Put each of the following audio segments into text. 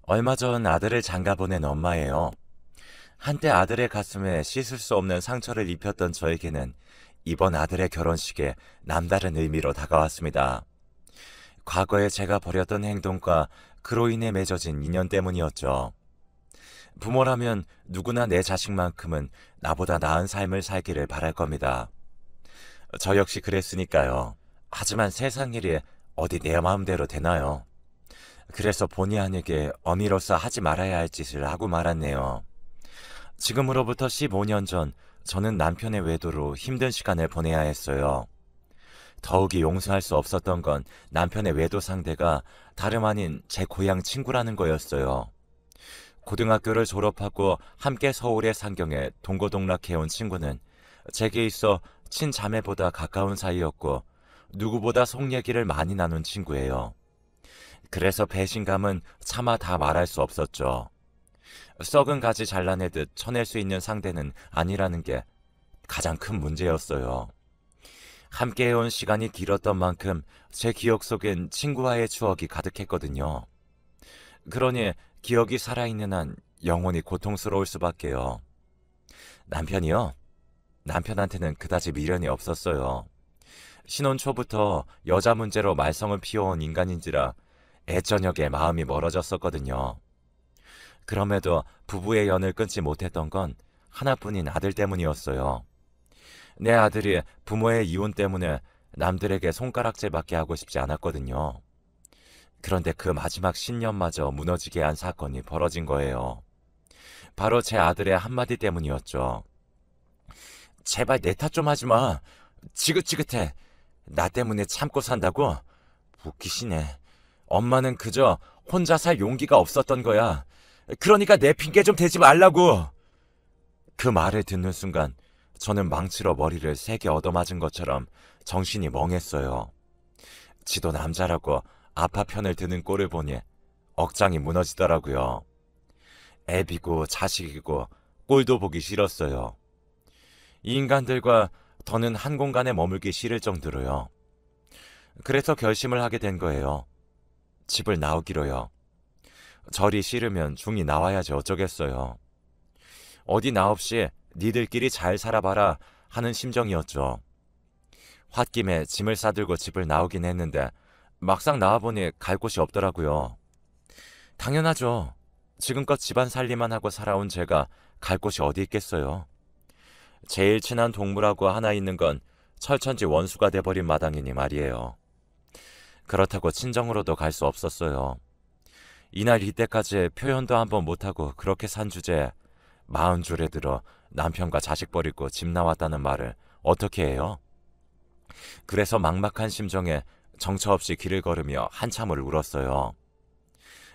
얼마 전 아들을 장가 보낸 엄마예요. 한때 아들의 가슴에 씻을 수 없는 상처를 입혔던 저에게는 이번 아들의 결혼식에 남다른 의미로 다가왔습니다. 과거에 제가 벌였던 행동과 그로 인해 맺어진 인연 때문이었죠. 부모라면 누구나 내 자식만큼은 나보다 나은 삶을 살기를 바랄 겁니다. 저 역시 그랬으니까요. 하지만 세상 일이 어디 내 마음대로 되나요? 그래서 본의 아니게 어미로서 하지 말아야 할 짓을 하고 말았네요. 지금으로부터 15년 전 저는 남편의 외도로 힘든 시간을 보내야 했어요. 더욱이 용서할 수 없었던 건 남편의 외도 상대가 다름 아닌 제 고향 친구라는 거였어요. 고등학교를 졸업하고 함께 서울의 상경에 동고동락해온 친구는 제게 있어 친자매보다 가까운 사이였고 누구보다 속 얘기를 많이 나눈 친구예요. 그래서 배신감은 차마 다 말할 수 없었죠. 썩은 가지 잘라내듯 쳐낼 수 있는 상대는 아니라는 게 가장 큰 문제였어요. 함께 해온 시간이 길었던 만큼 제 기억 속엔 친구와의 추억이 가득했거든요. 그러니 기억이 살아있는 한 영원히 고통스러울 수밖에요. 남편이요? 남편한테는 그다지 미련이 없었어요. 신혼 초부터 여자 문제로 말썽을 피워온 인간인지라 애저녁에 마음이 멀어졌었거든요. 그럼에도 부부의 연을 끊지 못했던 건 하나뿐인 아들 때문이었어요. 내 아들이 부모의 이혼 때문에 남들에게 손가락질밖에 하고 싶지 않았거든요. 그런데 그 마지막 신념마저 무너지게 한 사건이 벌어진 거예요. 바로 제 아들의 한마디 때문이었죠. 제발 내 탓 좀 하지 마. 지긋지긋해. 나 때문에 참고 산다고? 웃기시네. 엄마는 그저 혼자 살 용기가 없었던 거야. 그러니까 내 핑계 좀 대지 말라고. 그 말을 듣는 순간 저는 망치로 머리를 세게 얻어맞은 것처럼 정신이 멍했어요. 지도 남자라고 아파 편을 드는 꼴을 보니 억장이 무너지더라고요. 애비고 자식이고 꼴도 보기 싫었어요. 이 인간들과 더는 한 공간에 머물기 싫을 정도로요. 그래서 결심을 하게 된 거예요. 집을 나오기로요. 절이 싫으면 중이 나와야지 어쩌겠어요. 어디 나 없이 니들끼리 잘 살아봐라 하는 심정이었죠. 홧김에 짐을 싸들고 집을 나오긴 했는데 막상 나와보니 갈 곳이 없더라고요. 당연하죠. 지금껏 집안 살림만 하고 살아온 제가 갈 곳이 어디 있겠어요. 제일 친한 동물하고 하나 있는 건 철천지 원수가 돼버린 마당이니 말이에요. 그렇다고 친정으로도 갈 수 없었어요. 이날 이때까지 표현도 한번 못하고 그렇게 산 주제에 40줄에 들어 남편과 자식 버리고 집 나왔다는 말을 어떻게 해요? 그래서 막막한 심정에 정처 없이 길을 걸으며 한참을 울었어요.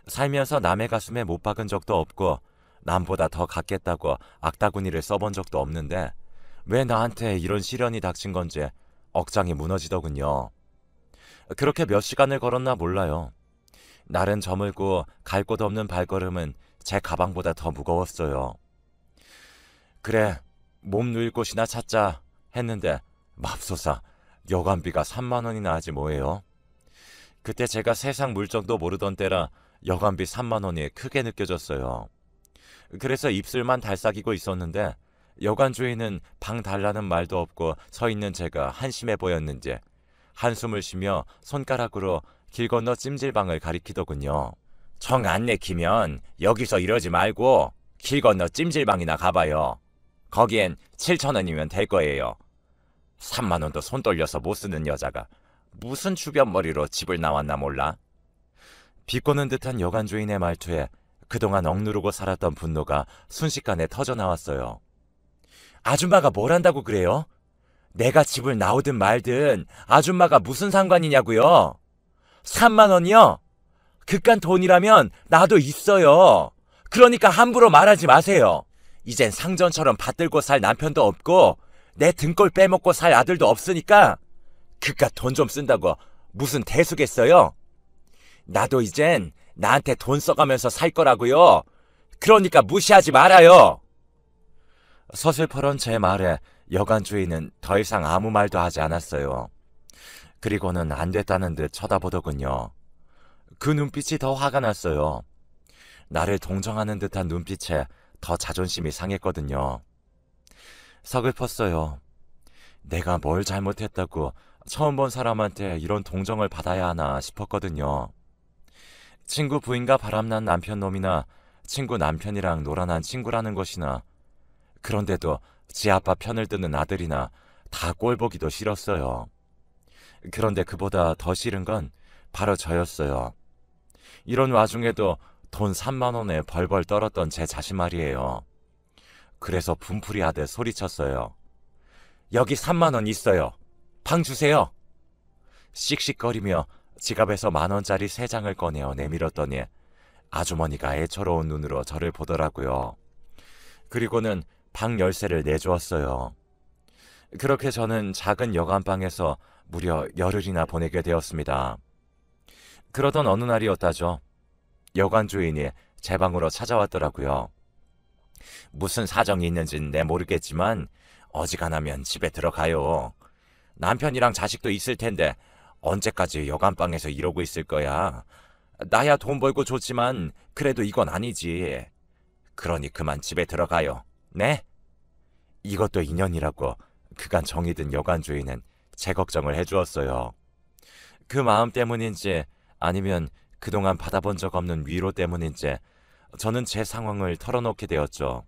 살면서 남의 가슴에 못 박은 적도 없고 남보다 더 갖겠다고 악다구니를 써본 적도 없는데 왜 나한테 이런 시련이 닥친 건지 억장이 무너지더군요. 그렇게 몇 시간을 걸었나 몰라요. 날은 저물고 갈 곳 없는 발걸음은 제 가방보다 더 무거웠어요. 그래, 몸 누일 곳이나 찾자 했는데 맙소사 여관비가 3만 원이나 하지 뭐예요. 그때 제가 세상 물정도 모르던 때라 여관비 3만 원이 크게 느껴졌어요. 그래서 입술만 달싹이고 있었는데 여관 주인은 방 달라는 말도 없고 서 있는 제가 한심해 보였는지 한숨을 쉬며 손가락으로 길 건너 찜질방을 가리키더군요. 정 안 내키면 여기서 이러지 말고 길 건너 찜질방이나 가봐요. 거기엔 7천 원이면 될 거예요. 3만 원도 손 떨려서 못 쓰는 여자가 무슨 주변머리로 집을 나왔나 몰라. 비꼬는 듯한 여관 주인의 말투에 그동안 억누르고 살았던 분노가 순식간에 터져나왔어요. 아줌마가 뭘 한다고 그래요? 내가 집을 나오든 말든 아줌마가 무슨 상관이냐고요? 3만 원이요? 그깟 돈이라면 나도 있어요. 그러니까 함부로 말하지 마세요. 이젠 상전처럼 받들고 살 남편도 없고 내 등골 빼먹고 살 아들도 없으니까 그깟 돈 좀 쓴다고 무슨 대수겠어요? 나도 이젠 나한테 돈 써가면서 살 거라고요. 그러니까 무시하지 말아요. 서슬퍼런 제 말에 여관 주인은 더 이상 아무 말도 하지 않았어요. 그리고는 안 됐다는 듯 쳐다보더군요. 그 눈빛이 더 화가 났어요. 나를 동정하는 듯한 눈빛에 더 자존심이 상했거든요. 서글펐어요. 내가 뭘 잘못했다고 처음 본 사람한테 이런 동정을 받아야 하나 싶었거든요. 친구 부인과 바람난 남편 놈이나 친구 남편이랑 놀아난 친구라는 것이나, 그런데도 지 아빠 편을 드는 아들이나 다 꼴보기도 싫었어요. 그런데 그보다 더 싫은 건 바로 저였어요. 이런 와중에도 돈 3만 원에 벌벌 떨었던 제 자신 말이에요. 그래서 분풀이 하듯 소리쳤어요. 여기 3만 원 있어요. 방 주세요. 씩씩거리며 지갑에서 10,000원짜리 3장을 꺼내어 내밀었더니 아주머니가 애처로운 눈으로 저를 보더라고요. 그리고는 방 열쇠를 내주었어요. 그렇게 저는 작은 여관방에서 무려 열흘이나 보내게 되었습니다. 그러던 어느 날이었다죠. 여관 주인이 제 방으로 찾아왔더라고요. 무슨 사정이 있는지는 내 모르겠지만 어지간하면 집에 들어가요. 남편이랑 자식도 있을 텐데 언제까지 여관방에서 이러고 있을 거야. 나야 돈 벌고 좋지만 그래도 이건 아니지. 그러니 그만 집에 들어가요. 네? 이것도 인연이라고 그간 정이 든 여관 주인은 제 걱정을 해주었어요. 그 마음 때문인지 아니면 그동안 받아본 적 없는 위로 때문인지 저는 제 상황을 털어놓게 되었죠.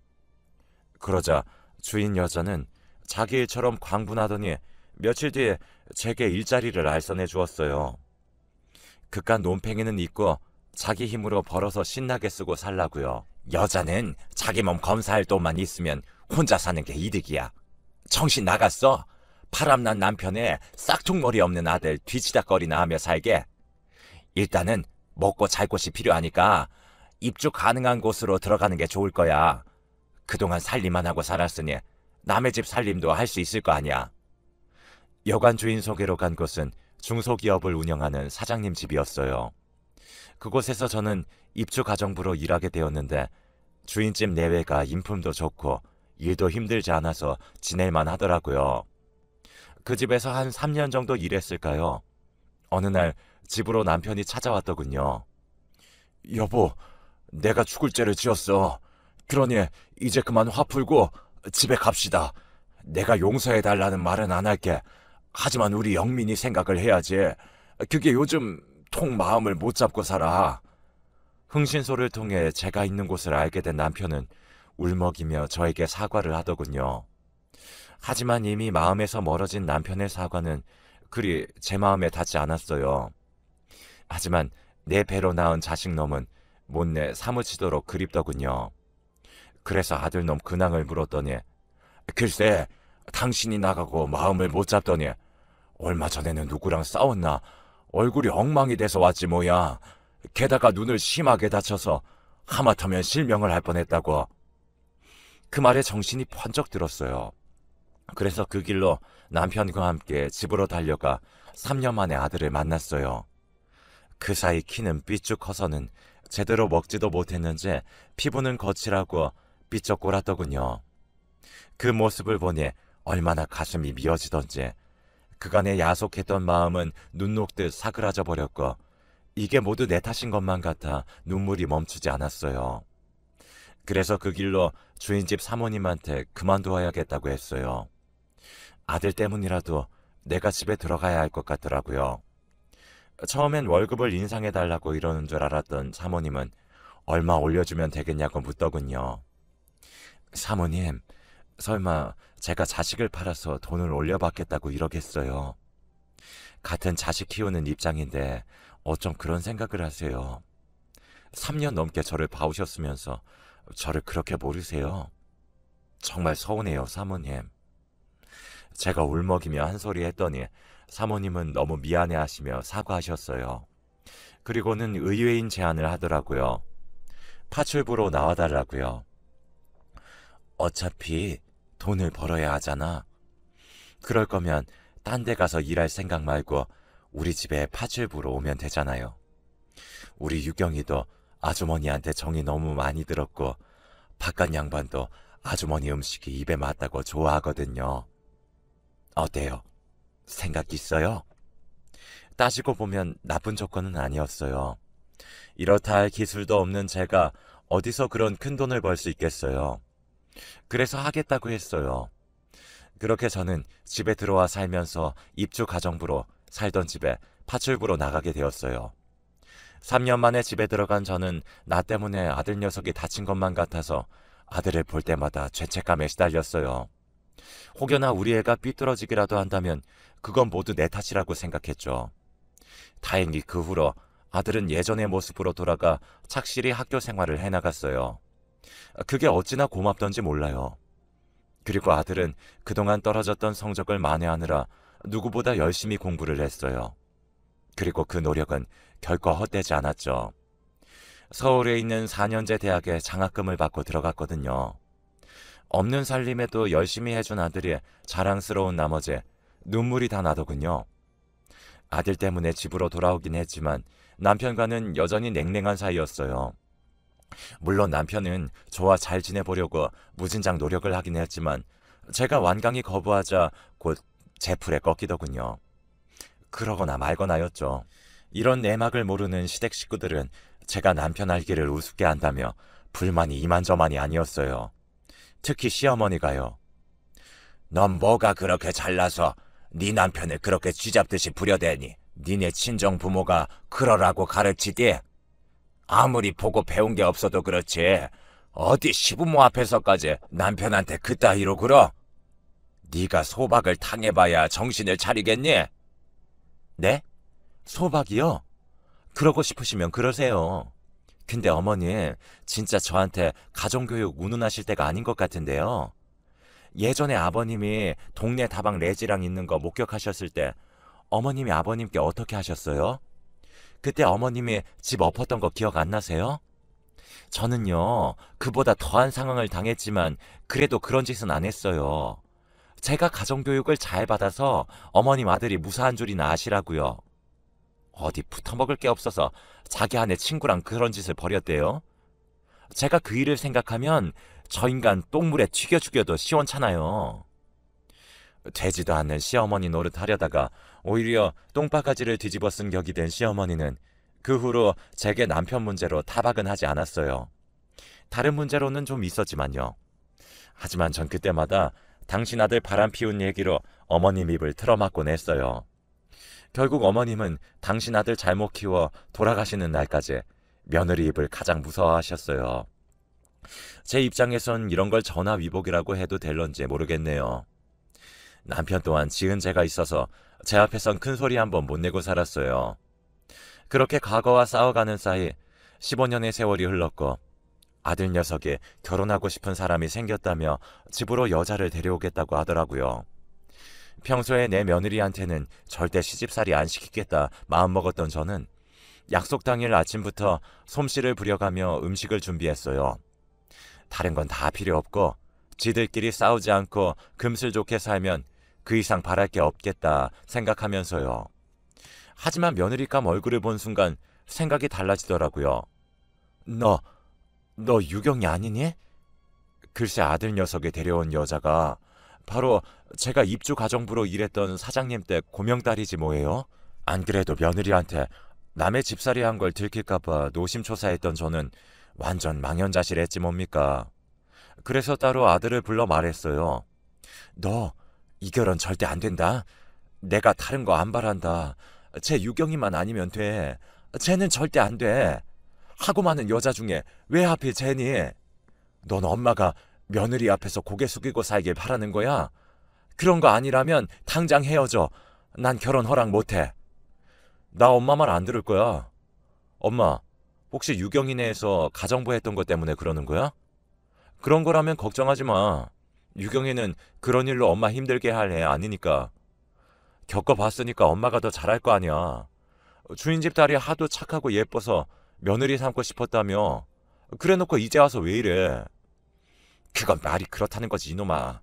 그러자 주인 여자는 자기 일처럼 광분하더니 며칠 뒤에 제게 일자리를 알선해 주었어요. 그깟 논팽이는 있고 자기 힘으로 벌어서 신나게 쓰고 살라고요. 여자는 자기 몸 검사할 돈만 있으면 혼자 사는 게 이득이야. 정신 나갔어? 바람난 남편에 싹퉁머리 없는 아들 뒤치다거리나 하며 살게. 일단은 먹고 잘 곳이 필요하니까 입주 가능한 곳으로 들어가는 게 좋을 거야. 그동안 살림만 하고 살았으니 남의 집 살림도 할 수 있을 거 아니야. 여관 주인 소개로 간 곳은 중소기업을 운영하는 사장님 집이었어요. 그곳에서 저는 입주 가정부로 일하게 되었는데 주인집 내외가 인품도 좋고 일도 힘들지 않아서 지낼만 하더라고요. 그 집에서 한 3년 정도 일했을까요? 어느 날 집으로 남편이 찾아왔더군요. 여보, 내가 죽을 죄를 지었어. 그러니 이제 그만 화 풀고 집에 갑시다. 내가 용서해달라는 말은 안 할게. 하지만 우리 영민이 생각을 해야지. 그게 요즘 통 마음을 못 잡고 살아. 흥신소를 통해 제가 있는 곳을 알게 된 남편은 울먹이며 저에게 사과를 하더군요. 하지만 이미 마음에서 멀어진 남편의 사과는 그리 제 마음에 닿지 않았어요. 하지만 내 배로 낳은 자식놈은 못내 사무치도록 그립더군요. 그래서 아들놈 근황을 물었더니 글쎄 당신이 나가고 마음을 못 잡더니 얼마 전에는 누구랑 싸웠나 얼굴이 엉망이 돼서 왔지 뭐야. 게다가 눈을 심하게 다쳐서 하마터면 실명을 할 뻔했다고. 그 말에 정신이 번쩍 들었어요. 그래서 그 길로 남편과 함께 집으로 달려가 3년 만에 아들을 만났어요. 그 사이 키는 삐쭉 커서는 제대로 먹지도 못했는지 피부는 거칠하고 삐쩍꼬랐더군요. 그 모습을 보니 얼마나 가슴이 미어지던지 그간의 야속했던 마음은 눈 녹듯 사그라져 버렸고 이게 모두 내 탓인 것만 같아 눈물이 멈추지 않았어요. 그래서 그 길로 주인집 사모님한테 그만두어야겠다고 했어요. 아들 때문이라도 내가 집에 들어가야 할 것 같더라고요. 처음엔 월급을 인상해달라고 이러는 줄 알았던 사모님은 얼마 올려주면 되겠냐고 묻더군요. 사모님, 설마 제가 자식을 팔아서 돈을 올려받겠다고 이러겠어요? 같은 자식 키우는 입장인데 어쩜 그런 생각을 하세요? 3년 넘게 저를 봐오셨으면서 저를 그렇게 모르세요? 정말 서운해요, 사모님. 제가 울먹이며 한 소리 했더니 사모님은 너무 미안해하시며 사과하셨어요. 그리고는 의외인 제안을 하더라고요. 파출부로 나와달라고요. 어차피 돈을 벌어야 하잖아. 그럴 거면 딴 데 가서 일할 생각 말고 우리 집에 파출부로 오면 되잖아요. 우리 유경이도 아주머니한테 정이 너무 많이 들었고 바깥 양반도 아주머니 음식이 입에 맞다고 좋아하거든요. 어때요? 생각 있어요? 따지고 보면 나쁜 조건은 아니었어요. 이렇다 할 기술도 없는 제가 어디서 그런 큰 돈을 벌 수 있겠어요. 그래서 하겠다고 했어요. 그렇게 저는 집에 들어와 살면서 입주 가정부로 살던 집에 파출부로 나가게 되었어요. 3년 만에 집에 들어간 저는 나 때문에 아들 녀석이 다친 것만 같아서 아들을 볼 때마다 죄책감에 시달렸어요. 혹여나 우리 애가 삐뚤어지기라도 한다면 그건 모두 내 탓이라고 생각했죠. 다행히 그 후로 아들은 예전의 모습으로 돌아가 착실히 학교 생활을 해나갔어요. 그게 어찌나 고맙던지 몰라요. 그리고 아들은 그동안 떨어졌던 성적을 만회하느라 누구보다 열심히 공부를 했어요. 그리고 그 노력은 결코 헛되지 않았죠. 서울에 있는 4년제 대학에 장학금을 받고 들어갔거든요. 없는 살림에도 열심히 해준 아들이 자랑스러운 나머지 눈물이 다 나더군요. 아들 때문에 집으로 돌아오긴 했지만 남편과는 여전히 냉랭한 사이였어요. 물론 남편은 저와 잘 지내보려고 무진장 노력을 하긴 했지만 제가 완강히 거부하자 곧 제 풀에 꺾이더군요. 그러거나 말거나였죠. 이런 내막을 모르는 시댁 식구들은 제가 남편 알기를 우습게 한다며 불만이 이만저만이 아니었어요. 특히 시어머니가요. 넌 뭐가 그렇게 잘나서 네 남편을 그렇게 쥐잡듯이 부려대니 니네 친정 부모가 그러라고 가르치디? 아무리 보고 배운 게 없어도 그렇지 어디 시부모 앞에서까지 남편한테 그따위로 굴어? 네가 소박을 당해봐야 정신을 차리겠니? 네? 소박이요? 그러고 싶으시면 그러세요. 근데 어머니 진짜 저한테 가정교육 운운하실 때가 아닌 것 같은데요. 예전에 아버님이 동네 다방 레지랑 있는 거 목격하셨을 때 어머님이 아버님께 어떻게 하셨어요? 그때 어머님이 집 엎었던 거 기억 안 나세요? 저는요, 그보다 더한 상황을 당했지만 그래도 그런 짓은 안 했어요. 제가 가정교육을 잘 받아서 어머님 아들이 무사한 줄이나 아시라고요. 어디 붙어먹을 게 없어서 자기 아내 친구랑 그런 짓을 벌였대요. 제가 그 일을 생각하면 저 인간 똥물에 튀겨 죽여도 시원찮아요. 되지도 않는 시어머니 노릇하려다가 오히려 똥바가지를 뒤집어 쓴 격이 된 시어머니는 그 후로 제게 남편 문제로 타박은 하지 않았어요. 다른 문제로는 좀 있었지만요. 하지만 전 그때마다 당신 아들 바람 피운 얘기로 어머님 입을 틀어막곤 했어요. 결국 어머님은 당신 아들 잘못 키워 돌아가시는 날까지 며느리 입을 가장 무서워하셨어요. 제 입장에선 이런 걸 전화위복이라고 해도 될런지 모르겠네요. 남편 또한 지은 죄가 있어서 제 앞에선 큰 소리 한번 못 내고 살았어요. 그렇게 과거와 싸워가는 사이 15년의 세월이 흘렀고 아들 녀석이 결혼하고 싶은 사람이 생겼다며 집으로 여자를 데려오겠다고 하더라고요. 평소에 내 며느리한테는 절대 시집살이 안 시키겠다 마음먹었던 저는 약속 당일 아침부터 솜씨를 부려가며 음식을 준비했어요. 다른 건 다 필요 없고 지들끼리 싸우지 않고 금슬 좋게 살면 그 이상 바랄 게 없겠다 생각하면서요. 하지만 며느리감 얼굴을 본 순간 생각이 달라지더라고요. 너 유경이 아니니? 글쎄 아들 녀석이 데려온 여자가 바로 제가 입주 가정부로 일했던 사장님 때 고명딸이지 뭐예요? 안 그래도 며느리한테 남의 집살이 한 걸 들킬까봐 노심초사했던 저는 완전 망연자실했지 뭡니까. 그래서 따로 아들을 불러 말했어요. 너 이 결혼 절대 안 된다. 내가 다른 거 안 바란다. 쟤 유경이만 아니면 돼. 쟤는 절대 안 돼. 하고 많은 여자 중에 왜 하필 쟤니? 넌 엄마가 며느리 앞에서 고개 숙이고 살길 바라는 거야? 그런 거 아니라면 당장 헤어져. 난 결혼 허락 못해. 나 엄마 말 안 들을 거야. 엄마, 혹시 유경이네에서 가정부 했던 것 때문에 그러는 거야? 그런 거라면 걱정하지 마. 유경이는 그런 일로 엄마 힘들게 할 애 아니니까. 겪어봤으니까 엄마가 더 잘할 거 아니야. 주인집 딸이 하도 착하고 예뻐서 며느리 삼고 싶었다며. 그래놓고 이제 와서 왜 이래. 그건 말이 그렇다는 거지 이놈아.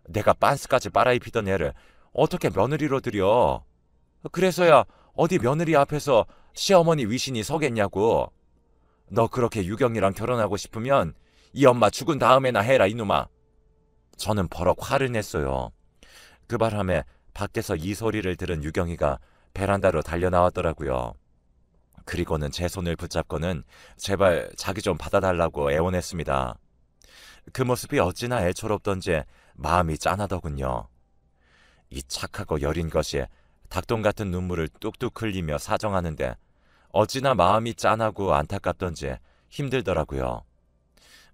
내가 빤스까지 빨아입히던 애를 어떻게 며느리로 들여. 그래서야 어디 며느리 앞에서 시어머니 위신이 서겠냐고. 너 그렇게 유경이랑 결혼하고 싶으면 이 엄마 죽은 다음에나 해라 이놈아. 저는 버럭 화를 냈어요. 그 바람에 밖에서 이 소리를 들은 유경이가 베란다로 달려나왔더라고요. 그리고는 제 손을 붙잡고는 제발 자기 좀 받아달라고 애원했습니다. 그 모습이 어찌나 애처롭던지 마음이 짠하더군요. 이 착하고 여린 것이 닭똥 같은 눈물을 뚝뚝 흘리며 사정하는데 어찌나 마음이 짠하고 안타깝던지 힘들더라고요.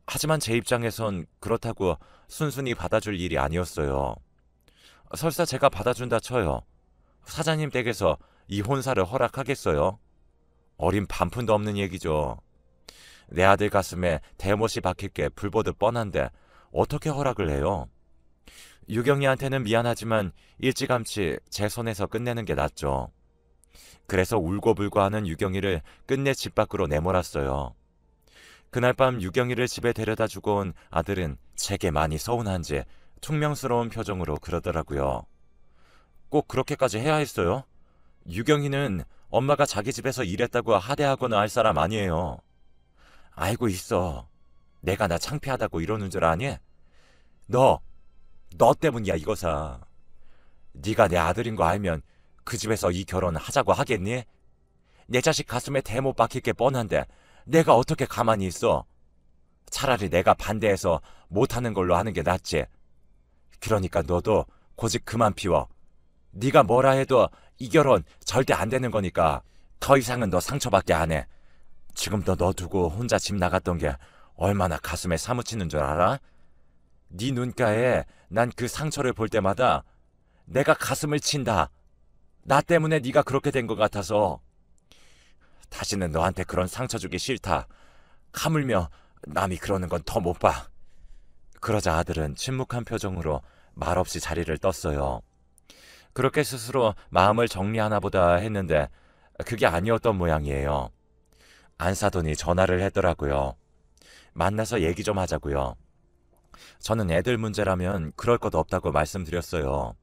하지만 제 입장에선 그렇다고 순순히 받아줄 일이 아니었어요. 설사 제가 받아준다 쳐요. 사장님 댁에서 이 혼사를 허락하겠어요? 어린 반푼도 없는 얘기죠. 내 아들 가슴에 대못이 박힐 게 불보듯 뻔한데 어떻게 허락을 해요? 유경이한테는 미안하지만 일찌감치 제 손에서 끝내는 게 낫죠. 그래서 울고불고 하는 유경이를 끝내 집 밖으로 내몰았어요. 그날 밤 유경이를 집에 데려다 주고 온 아들은 제게 많이 서운한지 퉁명스러운 표정으로 그러더라고요. 꼭 그렇게까지 해야 했어요? 유경이는 엄마가 자기 집에서 일했다고 하대하거나 할 사람 아니에요. 알고 있어. 내가 나 창피하다고 이러는 줄 아니? 너 때문이야 이거사. 네가 내 아들인 거 알면 그 집에서 이 결혼 하자고 하겠니? 내 자식 가슴에 대못 박힐 게 뻔한데 내가 어떻게 가만히 있어? 차라리 내가 반대해서 못하는 걸로 하는 게 낫지. 그러니까 너도 고집 그만 피워. 네가 뭐라 해도 이 결혼 절대 안 되는 거니까 더 이상은 너 상처받게 안 해. 지금도 너 두고 혼자 집 나갔던 게 얼마나 가슴에 사무치는 줄 알아? 네 눈가에 난 그 상처를 볼 때마다 내가 가슴을 친다. 나 때문에 네가 그렇게 된 것 같아서. 다시는 너한테 그런 상처 주기 싫다. 하물며 남이 그러는 건 더 못 봐. 그러자 아들은 침묵한 표정으로 말없이 자리를 떴어요. 그렇게 스스로 마음을 정리하나 보다 했는데 그게 아니었던 모양이에요. 안사돈이 전화를 했더라고요. 만나서 얘기 좀 하자고요. 저는 애들 문제라면 그럴 것 없다고 말씀드렸어요.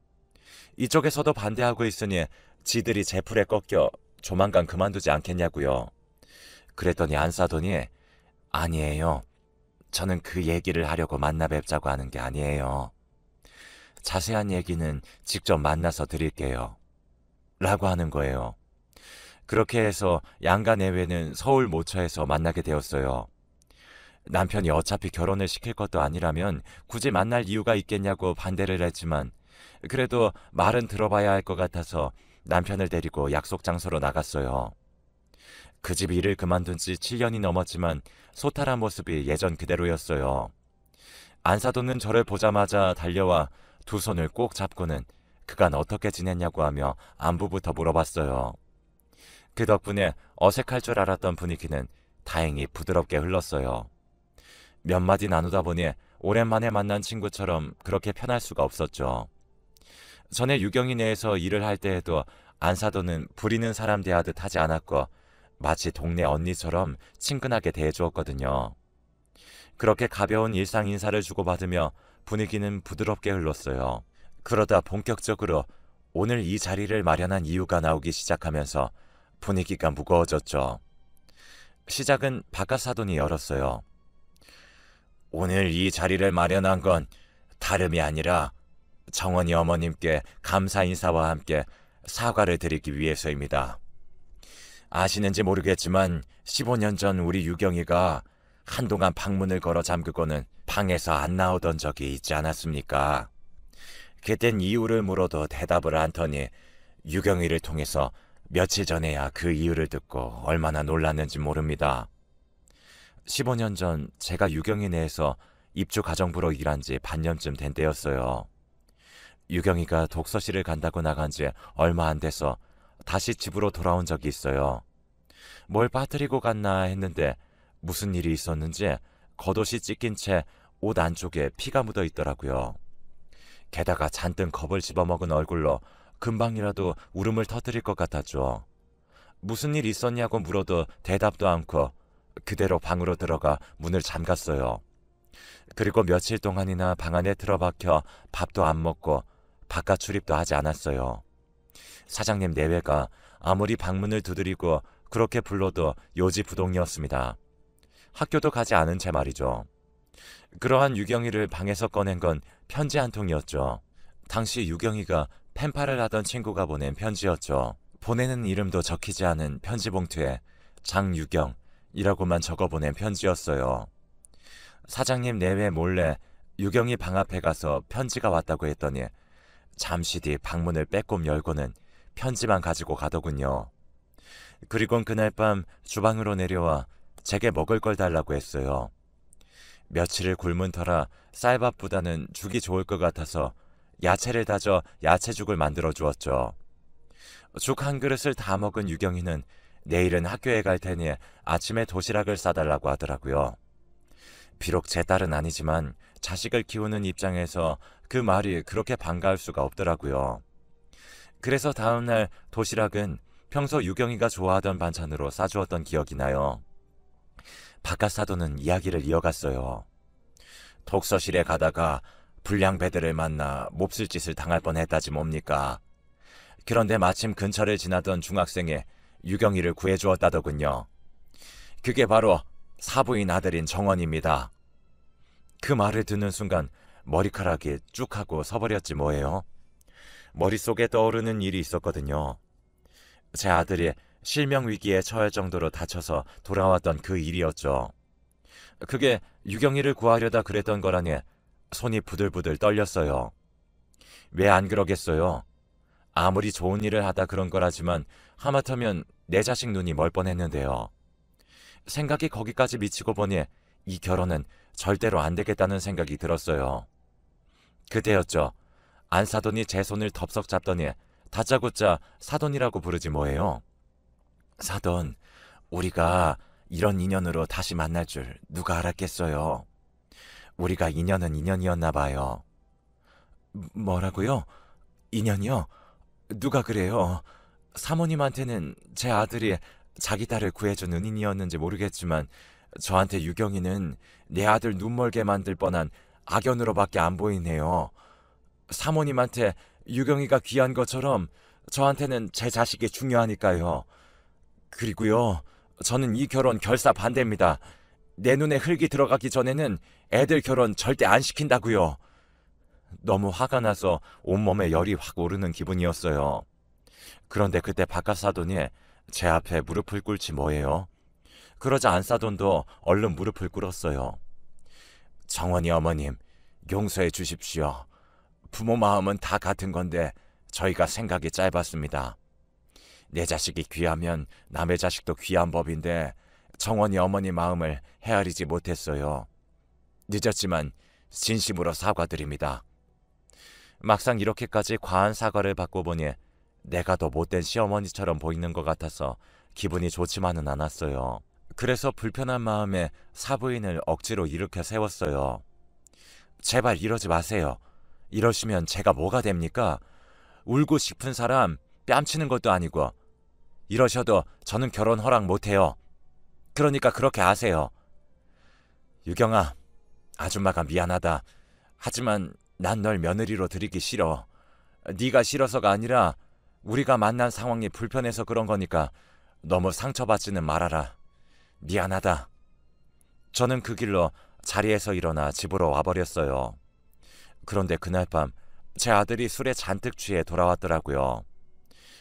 이쪽에서도 반대하고 있으니 지들이 제 풀에 꺾여 조만간 그만두지 않겠냐고요. 그랬더니 안사돈이 아니에요. 저는 그 얘기를 하려고 만나 뵙자고 하는 게 아니에요. 자세한 얘기는 직접 만나서 드릴게요. 라고 하는 거예요. 그렇게 해서 양가 내외는 서울 모처에서 만나게 되었어요. 남편이 어차피 결혼을 시킬 것도 아니라면 굳이 만날 이유가 있겠냐고 반대를 했지만 그래도 말은 들어봐야 할 것 같아서 남편을 데리고 약속 장소로 나갔어요. 그 집 일을 그만둔 지 7년이 넘었지만 소탈한 모습이 예전 그대로였어요. 안사돈은 저를 보자마자 달려와 두 손을 꼭 잡고는 그간 어떻게 지냈냐고 하며 안부부터 물어봤어요. 그 덕분에 어색할 줄 알았던 분위기는 다행히 부드럽게 흘렀어요. 몇 마디 나누다 보니 오랜만에 만난 친구처럼 그렇게 편할 수가 없었죠. 전에 유경이 내에서 일을 할 때에도 안사돈은 부리는 사람 대하듯 하지 않았고 마치 동네 언니처럼 친근하게 대해주었거든요. 그렇게 가벼운 일상 인사를 주고받으며 분위기는 부드럽게 흘렀어요. 그러다 본격적으로 오늘 이 자리를 마련한 이유가 나오기 시작하면서 분위기가 무거워졌죠. 시작은 바깥 사돈이 열었어요. 오늘 이 자리를 마련한 건 다름이 아니라 정원이 어머님께 감사 인사와 함께 사과를 드리기 위해서입니다. 아시는지 모르겠지만 15년 전 우리 유경이가 한동안 방문을 걸어 잠그고는 방에서 안 나오던 적이 있지 않았습니까? 그땐 이유를 물어도 대답을 않더니 유경이를 통해서 며칠 전에야 그 이유를 듣고 얼마나 놀랐는지 모릅니다. 15년 전 제가 유경이 내에서 입주 가정부로 일한 지 반년쯤 된 때였어요. 유경이가 독서실을 간다고 나간 지 얼마 안 돼서 다시 집으로 돌아온 적이 있어요. 뭘 빠뜨리고 갔나 했는데 무슨 일이 있었는지 겉옷이 찢긴 채 옷 안쪽에 피가 묻어 있더라고요. 게다가 잔뜩 겁을 집어먹은 얼굴로 금방이라도 울음을 터뜨릴 것 같았죠. 무슨 일 있었냐고 물어도 대답도 않고 그대로 방으로 들어가 문을 잠갔어요. 그리고 며칠 동안이나 방 안에 틀어박혀 밥도 안 먹고 바깥 출입도 하지 않았어요. 사장님 내외가 아무리 방문을 두드리고 그렇게 불러도 요지부동이었습니다. 학교도 가지 않은 채 말이죠. 그러한 유경이를 방에서 꺼낸 건 편지 한 통이었죠. 당시 유경이가 펜팔을 하던 친구가 보낸 편지였죠. 보내는 이름도 적히지 않은 편지 봉투에 장유경이라고만 적어보낸 편지였어요. 사장님 내외 몰래 유경이 방 앞에 가서 편지가 왔다고 했더니 잠시 뒤 방문을 빼꼼 열고는 편지만 가지고 가더군요. 그리곤 그날 밤 주방으로 내려와 제게 먹을 걸 달라고 했어요. 며칠을 굶은 터라 쌀밥보다는 죽이 좋을 것 같아서 야채를 다져 야채죽을 만들어 주었죠. 죽 한 그릇을 다 먹은 유경이는 내일은 학교에 갈 테니 아침에 도시락을 싸달라고 하더라고요. 비록 제 딸은 아니지만 자식을 키우는 입장에서 그 말이 그렇게 반가울 수가 없더라고요. 그래서 다음날 도시락은 평소 유경이가 좋아하던 반찬으로 싸주었던 기억이 나요. 바깥 사돈은 이야기를 이어갔어요. 독서실에 가다가 불량배들을 만나 몹쓸 짓을 당할 뻔했다지 뭡니까. 그런데 마침 근처를 지나던 중학생이 유경이를 구해주었다더군요. 그게 바로 사부인 아들인 정원입니다. 그 말을 듣는 순간 머리카락이 쭉 하고 서버렸지 뭐예요. 머릿속에 떠오르는 일이 있었거든요. 제 아들이 실명위기에 처할 정도로 다쳐서 돌아왔던 그 일이었죠. 그게 유경이를 구하려다 그랬던 거라니 손이 부들부들 떨렸어요. 왜 안 그러겠어요? 아무리 좋은 일을 하다 그런 거라지만 하마터면 내 자식 눈이 멀 뻔했는데요. 생각이 거기까지 미치고 보니 이 결혼은 절대로 안 되겠다는 생각이 들었어요. 그때였죠. 안사돈이 제 손을 덥석 잡더니 다짜고짜 사돈이라고 부르지 뭐예요. 사돈, 우리가 이런 인연으로 다시 만날 줄 누가 알았겠어요. 우리가 인연은 인연이었나 봐요. 뭐라고요? 인연이요? 누가 그래요? 사모님한테는 제 아들이 자기 딸을 구해준 은인이었는지 모르겠지만 저한테 유경이는 내 아들 눈멀게 만들 뻔한 악연으로밖에 안 보이네요. 사모님한테 유경이가 귀한 것처럼 저한테는 제 자식이 중요하니까요. 그리고요, 저는 이 결혼 결사 반대입니다. 내 눈에 흙이 들어가기 전에는 애들 결혼 절대 안 시킨다고요. 너무 화가 나서 온몸에 열이 확 오르는 기분이었어요. 그런데 그때 바깥 사돈이 제 앞에 무릎을 꿇지 뭐예요. 그러자 안사돈도 얼른 무릎을 꿇었어요. 정원이 어머님, 용서해 주십시오. 부모 마음은 다 같은 건데 저희가 생각이 짧았습니다. 내 자식이 귀하면 남의 자식도 귀한 법인데 정원이 어머니 마음을 헤아리지 못했어요. 늦었지만 진심으로 사과드립니다. 막상 이렇게까지 과한 사과를 받고 보니 내가 더 못된 시어머니처럼 보이는 것 같아서 기분이 좋지만은 않았어요. 그래서 불편한 마음에 사부인을 억지로 일으켜 세웠어요. 제발 이러지 마세요. 이러시면 제가 뭐가 됩니까? 울고 싶은 사람 뺨치는 것도 아니고 이러셔도 저는 결혼 허락 못해요. 그러니까 그렇게 아세요. 유경아, 아줌마가 미안하다. 하지만 난 널 며느리로 들이기 싫어. 네가 싫어서가 아니라 우리가 만난 상황이 불편해서 그런 거니까 너무 상처받지는 말아라. 미안하다. 저는 그 길로 자리에서 일어나 집으로 와버렸어요. 그런데 그날 밤 제 아들이 술에 잔뜩 취해 돌아왔더라고요.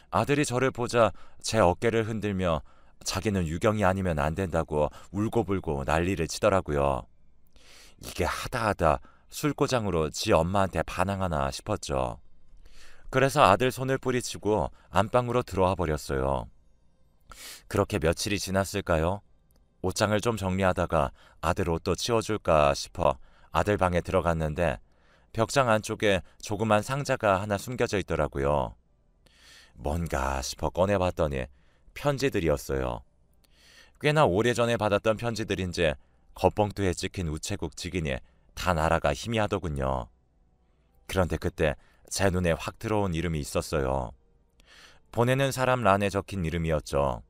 아들이 저를 보자 제 어깨를 흔들며 자기는 유경이 아니면 안 된다고 울고불고 난리를 치더라고요. 이게 하다하다 술고장으로 지 엄마한테 반항하나 싶었죠. 그래서 아들 손을 뿌리치고 안방으로 들어와 버렸어요. 그렇게 며칠이 지났을까요? 옷장을 좀 정리하다가 아들 옷도 치워줄까 싶어 아들 방에 들어갔는데 벽장 안쪽에 조그만 상자가 하나 숨겨져 있더라고요. 뭔가 싶어 꺼내봤더니 편지들이었어요. 꽤나 오래전에 받았던 편지들인지 겉봉투에 찍힌 우체국 직인이 다 나라가 희미하더군요. 그런데 그때 제 눈에 확 들어온 이름이 있었어요. 보내는 사람 란에 적힌 이름이었죠.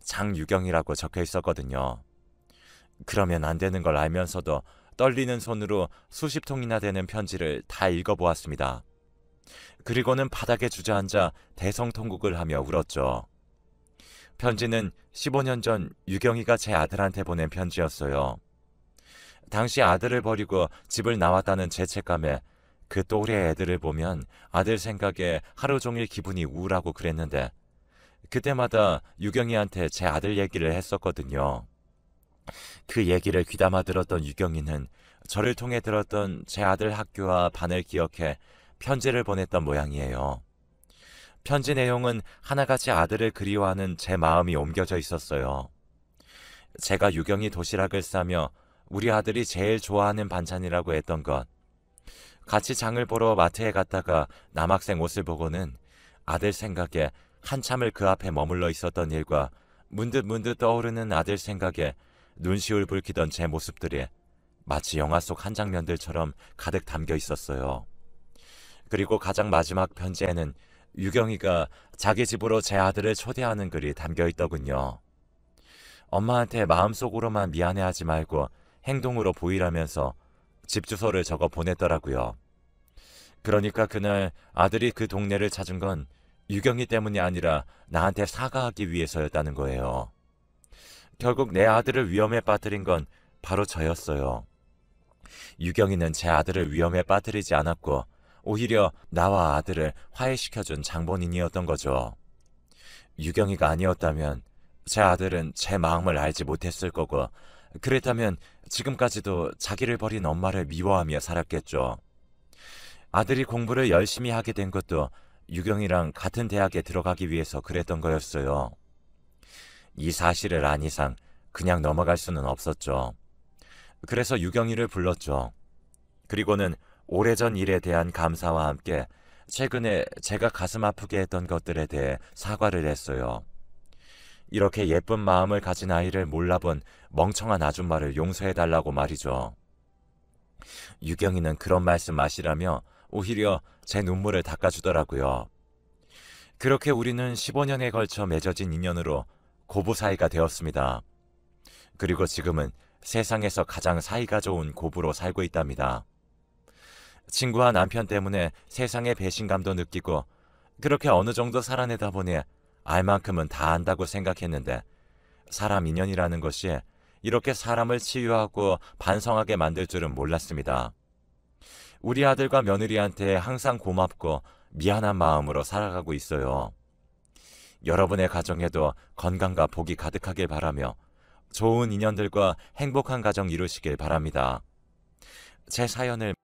장유경이라고 적혀 있었거든요. 그러면 안 되는 걸 알면서도 떨리는 손으로 수십 통이나 되는 편지를 다 읽어보았습니다. 그리고는 바닥에 주저앉아 대성통곡을 하며 울었죠. 편지는 15년 전 유경이가 제 아들한테 보낸 편지였어요. 당시 아들을 버리고 집을 나왔다는 죄책감에 그 또래 애들을 보면 아들 생각에 하루 종일 기분이 우울하고 그랬는데 그때마다 유경이한테 제 아들 얘기를 했었거든요. 그 얘기를 귀담아 들었던 유경이는 저를 통해 들었던 제 아들 학교와 반을 기억해 편지를 보냈던 모양이에요. 편지 내용은 하나같이 아들을 그리워하는 제 마음이 옮겨져 있었어요. 제가 유경이 도시락을 싸며 우리 아들이 제일 좋아하는 반찬이라고 했던 것, 같이 장을 보러 마트에 갔다가 남학생 옷을 보고는 아들 생각에 한참을 그 앞에 머물러 있었던 일과 문득문득 떠오르는 아들 생각에 눈시울 붉히던 제 모습들이 마치 영화 속 한 장면들처럼 가득 담겨 있었어요. 그리고 가장 마지막 편지에는 유경이가 자기 집으로 제 아들을 초대하는 글이 담겨 있더군요. 엄마한테 마음속으로만 미안해하지 말고 행동으로 보이라면서 집 주소를 적어 보냈더라고요. 그러니까 그날 아들이 그 동네를 찾은 건 유경이 때문이 아니라 나한테 사과하기 위해서였다는 거예요. 결국 내 아들을 위험에 빠뜨린 건 바로 저였어요. 유경이는 제 아들을 위험에 빠뜨리지 않았고 오히려 나와 아들을 화해시켜준 장본인이었던 거죠. 유경이가 아니었다면 제 아들은 제 마음을 알지 못했을 거고, 그랬다면 지금까지도 자기를 버린 엄마를 미워하며 살았겠죠. 아들이 공부를 열심히 하게 된 것도 유경이랑 같은 대학에 들어가기 위해서 그랬던 거였어요. 이 사실을 안 이상 그냥 넘어갈 수는 없었죠. 그래서 유경이를 불렀죠. 그리고는 오래전 일에 대한 감사와 함께 최근에 제가 가슴 아프게 했던 것들에 대해 사과를 했어요. 이렇게 예쁜 마음을 가진 아이를 몰라본 멍청한 아줌마를 용서해달라고 말이죠. 유경이는 그런 말씀 마시라며 오히려 제 눈물을 닦아주더라고요. 그렇게 우리는 15년에 걸쳐 맺어진 인연으로 고부 사이가 되었습니다. 그리고 지금은 세상에서 가장 사이가 좋은 고부로 살고 있답니다. 친구와 남편 때문에 세상의 배신감도 느끼고 그렇게 어느 정도 살아내다 보니 알 만큼은 다 안다고 생각했는데 사람 인연이라는 것이 이렇게 사람을 치유하고 반성하게 만들 줄은 몰랐습니다. 우리 아들과 며느리한테 항상 고맙고 미안한 마음으로 살아가고 있어요. 여러분의 가정에도 건강과 복이 가득하길 바라며 좋은 인연들과 행복한 가정 이루시길 바랍니다. 제 사연을